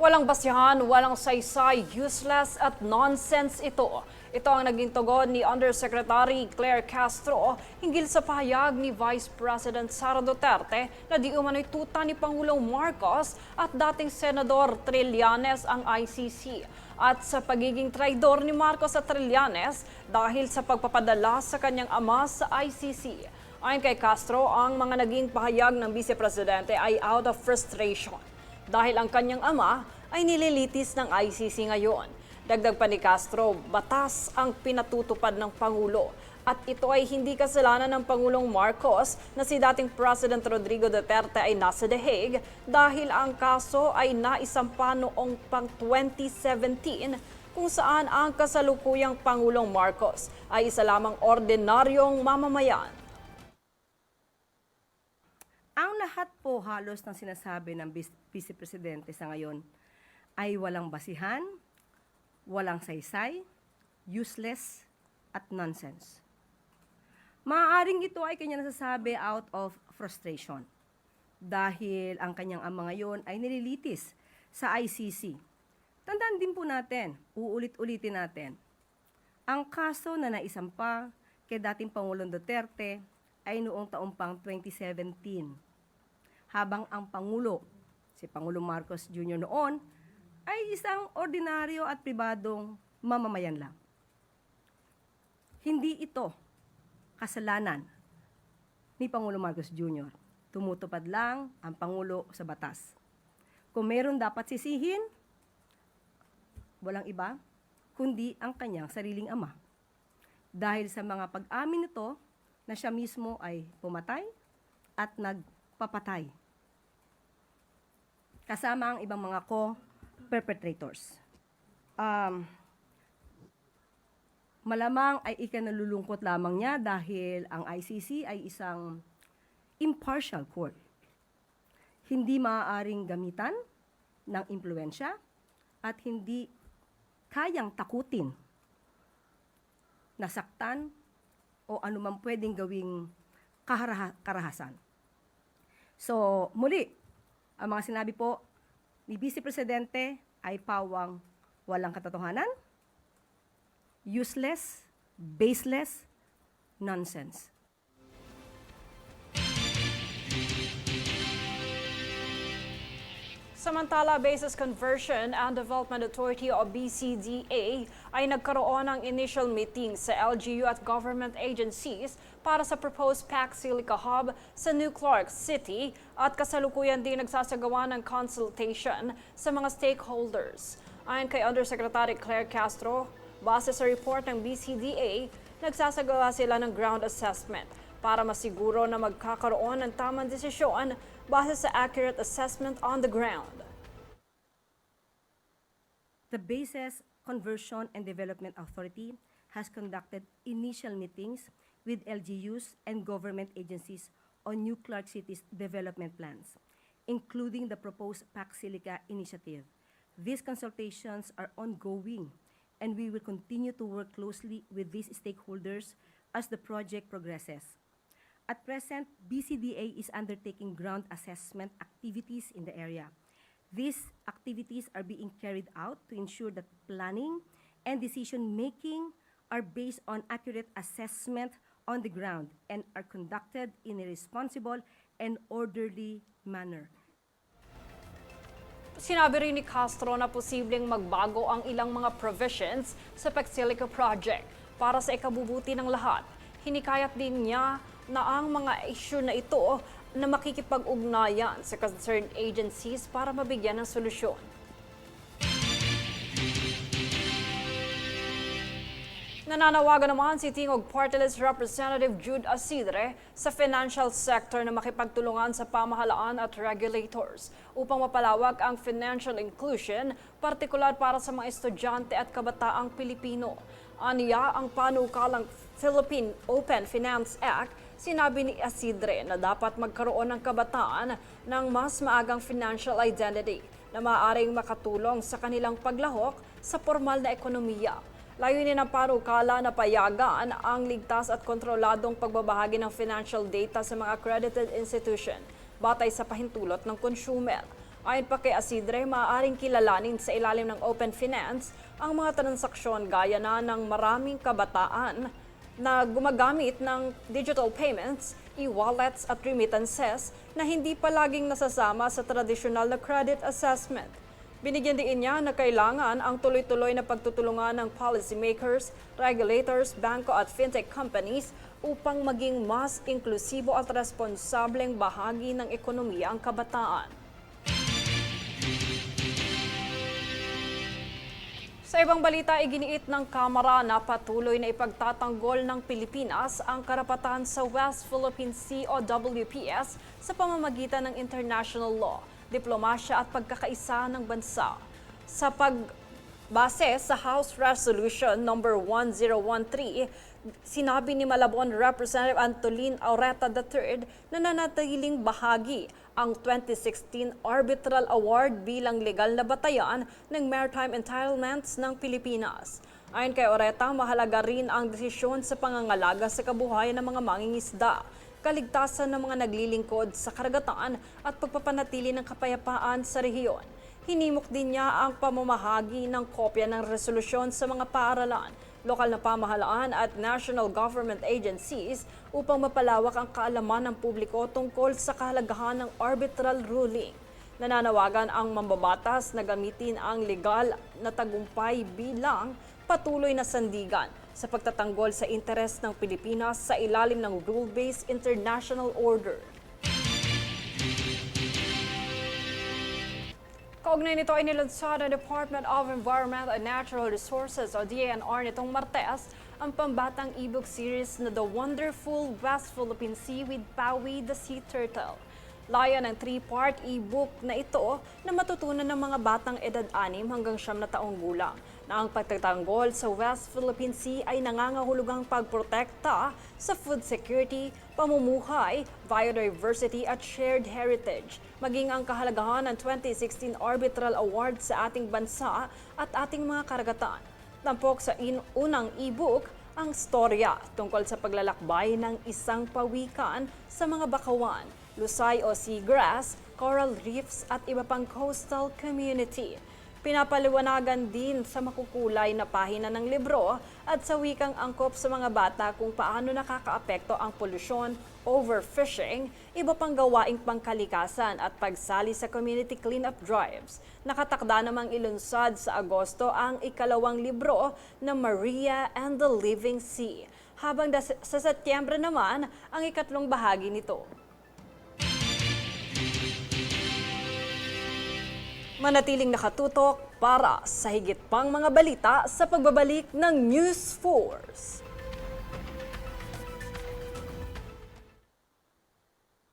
Walang basihan, walang saysay, useless at nonsense ito. Ito ang naging tugon ni Undersecretary Claire Castro hinggil sa pahayag ni Vice President Sara Duterte na di umano'y tuta ni Pangulong Marcos at dating Senador Trillanes ang ICC. At sa pagiging traidor ni Marcos at Trillanes dahil sa pagpapadala sa kanyang ama sa ICC. Ayon kay Castro, ang mga naging pahayag ng Vice Presidente ay out of frustration dahil ang kanyang ama ay nililitis ng ICC ngayon. Dagdag pa ni Castro, batas ang pinatutupad ng Pangulo at ito ay hindi kasalanan ng Pangulong Marcos na si dating President Rodrigo Duterte ay nasa The Hague dahil ang kaso ay naisampa noong pang 2017 kung saan ang kasalukuyang Pangulong Marcos ay isa lamang ordinaryong mamamayan. Ang lahat po halos ng sinasabi ng Vice Presidente sa ngayon ay walang basihan, walang saysay, useless, at nonsense. Maaaring ito ay kanya nasasabi out of frustration dahil ang kanyang ama ngayon ay nililitis sa ICC. Tandaan din po natin, uulit-ulitin natin, ang kaso na naisampa kay dating Pangulong Duterte ay noong taong pang 2017. Habang ang Pangulo, si Pangulong Marcos Jr. noon, ay isang ordinaryo at pribadong mamamayan lang. Hindi ito kasalanan ni Pangulong Marcos Jr. Tumutupad lang ang Pangulo sa batas. Kung meron dapat sisihin, walang iba, kundi ang kanyang sariling ama. Dahil sa mga pag-amin nito, na siya mismo ay pumatay at nagpapatay. Kasama ang ibang mga co-perpetrators. Malamang ay ikinalulungkot lamang niya dahil ang ICC ay isang impartial court. Hindi maaaring gamitan ng impluensya at hindi kayang takutin, nasaktan, o anumang pwedeng gawing karahasan. So, muli, ang mga sinabi po ni Vice Presidente ay pawang walang katotohanan, useless, baseless, nonsense. Samantala, Bases Conversion and Development Authority o BCDA ay nagkaroon ng initial meeting sa LGU at government agencies para sa proposed PAC Silica Hub sa New Clark City at kasalukuyan din nagsasagawa ng consultation sa mga stakeholders. Ayon kay Undersecretary Claire Castro, base sa report ng BCDA, nagsasagawa sila ng ground assessment para masiguro na magkakaroon ng tamang desisyon base sa accurate assessment on the ground. The Bases Conversion and Development Authority has conducted initial meetings with LGUs and government agencies on New Clark City's development plans, including the proposed PAC Silica initiative. These consultations are ongoing, and we will continue to work closely with these stakeholders as the project progresses. At present, BCDA is undertaking ground assessment activities in the area. These activities are being carried out to ensure that planning and decision-making are based on accurate assessment on the ground and are conducted in a responsible and orderly manner. Sinabi rin ni Castro na posibleng magbago ang ilang mga provisions sa PAC Silica project para sa ikabubuti ng lahat. Hinikayat din niya na ang mga issue na ito na makikipag-ugnayan sa concerned agencies para mabigyan ng solusyon. Nananawagan naman si Tingog Party List Representative Jude Asidre sa financial sector na makipagtulungan sa pamahalaan at regulators upang mapalawak ang financial inclusion, partikular para sa mga estudyante at kabataang Pilipino. Aniya ang panukalang Philippine Open Finance Act, sinabi ni Asidre na dapat magkaroon ng kabataan ng mas maagang financial identity na maaaring makatulong sa kanilang paglahok sa formal na ekonomiya. Layunin ng panukala na payagan ang ligtas at kontroladong pagbabahagi ng financial data sa mga accredited institution batay sa pahintulot ng consumer. Ayon pa kay Asidre, maaaring kilalanin sa ilalim ng open finance ang mga transaksyon gaya na ng maraming kabataan na gumagamit ng digital payments, e-wallets at remittances na hindi palaging nasasama sa tradisyonal na credit assessment. Binigyan din niya na kailangan ang tuloy-tuloy na pagtutulungan ng policymakers, regulators, bangko at fintech companies upang maging mas inklusibo at responsableng bahagi ng ekonomiya ang kabataan. Sa ibang balita, iginiit ng Kamara na patuloy na ipagtatanggol ng Pilipinas ang karapatan sa West Philippine Sea o WPS sa pamamagitan ng international law, diplomasya at pagkakaisa ng bansa. Sa pagbase sa House Resolution number 1013, sinabi ni Malabon Representative Antolin Aureta III na nanatiling bahagi ang 2016 Arbitral Award bilang legal na batayan ng maritime entitlements ng Pilipinas. Ayon kay Aureta, mahalaga rin ang desisyon sa pangangalaga sa kabuhayan ng mga mangingisda, kaligtasan ng mga naglilingkod sa karagatan at pagpapanatili ng kapayapaan sa rehiyon. Hinimok din niya ang pamamahagi ng kopya ng resolusyon sa mga paaralan, lokal na pamahalaan at national government agencies upang mapalawak ang kaalaman ng publiko tungkol sa kahalagahan ng arbitral ruling. Nananawagan ang mambabatas na gamitin ang legal na tagumpay bilang patuloy na sandigan sa pagtatanggol sa interes ng Pilipinas sa ilalim ng rule-based international order. Kaugnay nito ay nilunsad ng Department of Environment and Natural Resources o DENR nitong Martes ang pambatang e-book series na The Wonderful West Philippine Sea with Pawi the Sea Turtle. Layan ng 3-part e-book na ito na matutunan ng mga batang edad 6 hanggang 9 na taong gulang na ang pagtatanggol sa West Philippine Sea ay nangangahulugang pagprotekta sa food security, pamumuhay, biodiversity at shared heritage, maging ang kahalagahan ng 2016 Arbitral Award sa ating bansa at ating mga karagatan. Tampok sa unang e-book ang storya tungkol sa paglalakbay ng isang pawikan sa mga bakawan, lusay o seagrass, coral reefs at iba pang coastal community. Pinapaliwanagan din sa makukulay na pahina ng libro at sa wikang angkop sa mga bata kung paano nakakaapekto ang polusyon, overfishing, iba pang gawaing pangkalikasan at pagsali sa community cleanup drives. Nakatakda namang ilunsad sa Agosto ang ikalawang libro na Maria and the Living Sea, habang sa Setyembre naman ang ikatlong bahagi nito. Manatiling nakatutok para sa higit pang mga balita sa pagbabalik ng News Force.